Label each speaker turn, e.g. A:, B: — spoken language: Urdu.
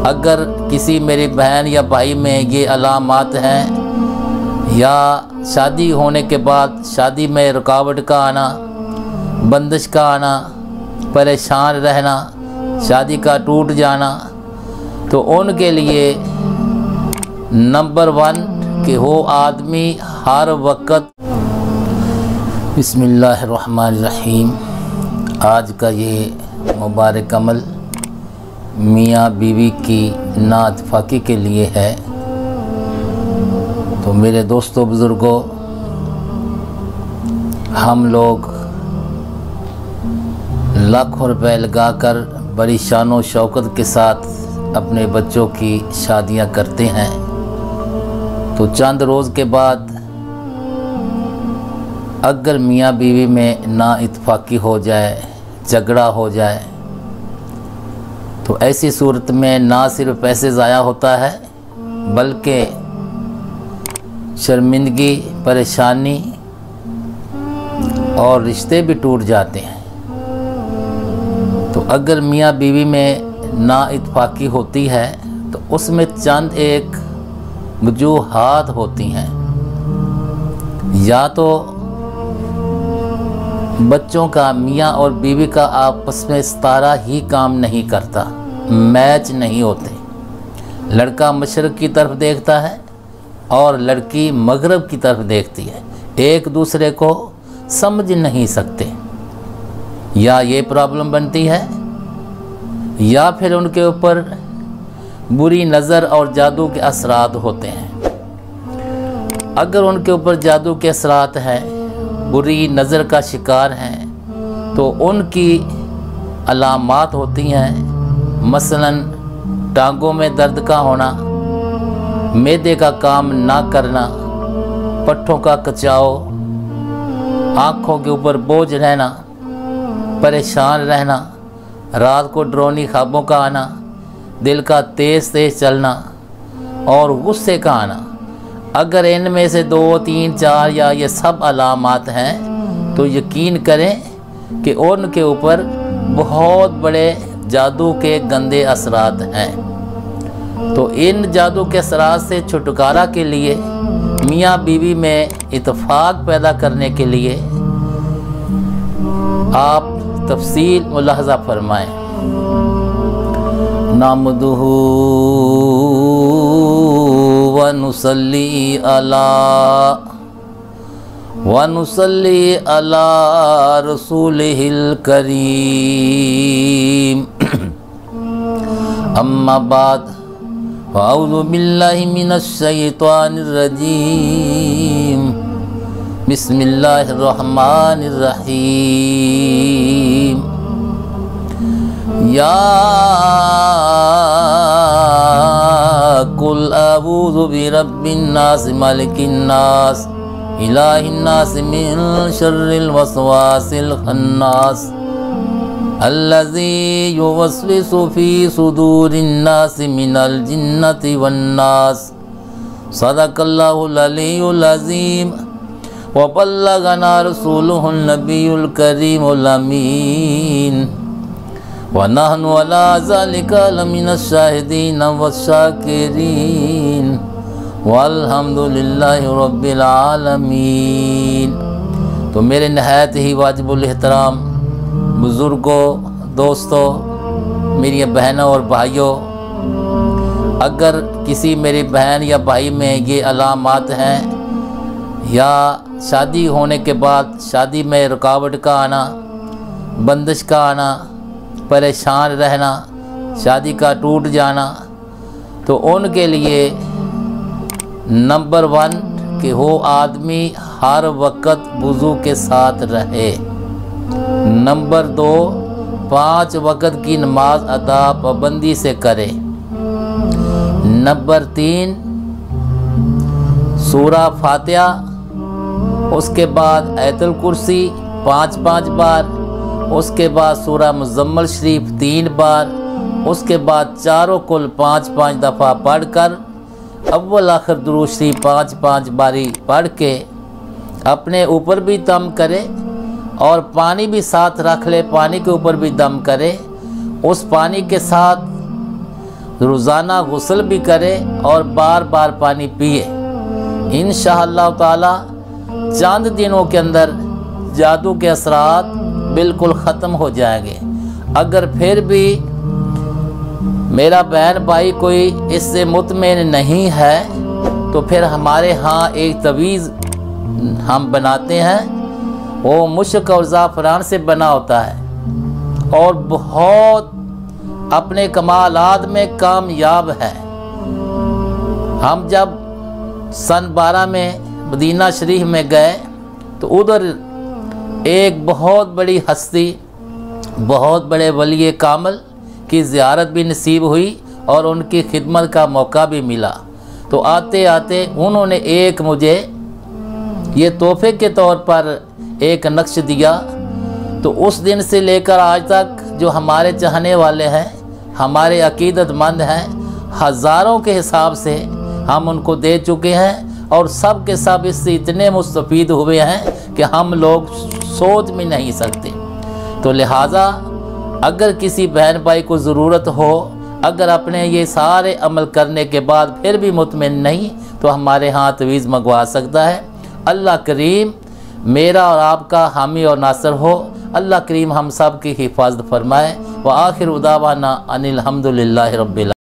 A: اگر کسی میری بہن یا بھائی میں یہ علامات ہیں، یا شادی ہونے کے بعد شادی میں رکاوٹ کا آنا، بندش کا آنا، پریشان رہنا، شادی کا ٹوٹ جانا، تو ان کے لیے نمبر 1 کہ وہ آدمی ہر وقت بسم اللہ الرحمن الرحیم۔ آج کا یہ مبارک عمل میاں بیوی کی نااتفاقی کے لیے ہے۔ تو میرے دوستوں بزرگوں، ہم لوگ لاکھوں روپے لگا کر بڑی شان و شوکت کے ساتھ اپنے بچوں کی شادیاں کرتے ہیں، تو چند روز کے بعد اگر میاں بیوی میں نا اتفاقی ہو جائے، جھگڑا ہو جائے، تو ایسی صورت میں نہ صرف پیسے ضائع ہوتا ہے بلکہ شرمندگی، پریشانی اور رشتے بھی ٹوٹ جاتے ہیں۔ تو اگر میاں بیوی میں نا اتفاقی ہوتی ہے تو اس میں چند ایک وجوہات ہوتی ہیں، یا تو بچوں کا میاں اور بیوی کا آپس میں ستارہ ہی کام نہیں کرتا، میچ نہیں ہوتے۔ لڑکا مشرق کی طرف دیکھتا ہے اور لڑکی مغرب کی طرف دیکھتی ہے، ایک دوسرے کو سمجھ نہیں سکتے۔ یا یہ پرابلم بنتی ہے، یا پھر ان کے اوپر بری نظر اور جادو کے اثرات ہوتے ہیں۔ اگر ان کے اوپر جادو کے اثرات ہیں، بری نظر کا شکار ہیں، تو ان کی علامات ہوتی ہیں، مثلاً ٹانگوں میں درد کا ہونا، معدے کا کام نہ کرنا، پٹھوں کا کچاؤ، آنکھوں کے اوپر بوجھ رہنا، پریشان رہنا، رات کو ڈرونی خوابوں کا آنا، دل کا تیز تیز چلنا اور غصے کا آنا۔ اگر ان میں سے 2، 3، 4 یا یہ سب علامات ہیں تو یقین کریں کہ ان کے اوپر بہت بڑے جادو کے گندے اثرات ہیں۔ تو ان جادو کے اثرات سے چھٹکارا کے لیے، میاں بیوی میں اتفاق پیدا کرنے کے لیے آپ تفصیل ملاحظہ فرمائیں۔ نحمدہ ونصلی علی رسولہ الکریم، اما بعد فاعوذ باللہ من الشیطان الرجیم، بسم اللہ الرحمن الرحیم۔ یا قل اعوذ برب الناس ملک الناس الہ الناس من شر الوسواس الخناس الذی یوسوس فی صدور الناس من الجنۃ والناس۔ صدق اللہ العلی العظیم وبلغنا رسولہ النبی الکریم الامین، وَنَحْنُ عَلَىٰ ذَلِكَ لَمِنَ الشَّاهِدِينَ وَالشَّاكِرِينَ وَالْحَمْدُ لِلَّهِ رَبِّ الْعَالَمِينَ۔ تو میرے نہایت ہی واجب الاحترام بزرگوں، دوستوں، میری بہنوں اور بھائیوں، اگر کسی میری بہن یا بھائی میں یہ علامات ہیں، یا شادی ہونے کے بعد شادی میں رکاوٹ کا آنا، بندش کا آنا، پریشان رہنا، شادی کا ٹوٹ جانا، تو ان کے لیے نمبر 1 کہ وہ آدمی ہر وقت وضو کے ساتھ رہے۔ نمبر 2 5 وقت کی نماز ادا پابندی سے کرے۔ نمبر 3 سورہ فاتحہ، اس کے بعد آیت الکرسی 5 بار، اس کے بعد سورہ مزمل شریف 3 بار، اس کے بعد چاروں کل 5 دفعہ پڑھ کر اول آخر درود شریف 5 باری پڑھ کے اپنے اوپر بھی دم کرے اور پانی بھی ساتھ رکھ لے، پانی کے اوپر بھی دم کرے۔ اس پانی کے ساتھ روزانہ غسل بھی کرے اور بار بار پانی پیے، انشاءاللہ تعالی چند دنوں کے اندر جادو کے اثرات بالکل ختم ہو جائیں گے۔ اگر پھر بھی میرا بہن بھائی کوئی اس سے مطمئن نہیں ہے تو پھر ہمارے ہاں ایک تعویذ ہم بناتے ہیں، وہ مشک اور زعفران سے بنا ہوتا ہے اور بہت اپنے کمالات میں کامیاب ہے۔ ہم جب سن 12 میں مدینہ شریف میں گئے تو ادھر ایک بہت بڑی ہستی، بہت بڑے ولی کامل کی زیارت بھی نصیب ہوئی اور ان کی خدمت کا موقع بھی ملا۔ تو آتے آتے انہوں نے ایک مجھے یہ تحفے کے طور پر ایک نقش دیا۔ تو اس دن سے لے کر آج تک جو ہمارے چاہنے والے ہیں، ہمارے عقیدت مند ہیں، ہزاروں کے حساب سے ہم ان کو دے چکے ہیں اور سب کے سب اس سے اتنے مستفید ہوئے ہیں کہ ہم لوگ سوچ بھی نہیں سکتے۔ تو لہٰذا اگر کسی بہن بھائی کو ضرورت ہو، اگر اپنے یہ سارے عمل کرنے کے بعد پھر بھی مطمئن نہیں تو ہمارے ہاں تعویذ منگوا سکتا ہے۔ اللہ کریم میرا اور آپ کا حامی اور ناصر ہو۔ اللہ کریم ہم سب کی حفاظت فرمائے۔ وآخر دعوانا ان الحمد للہ رب العالمین۔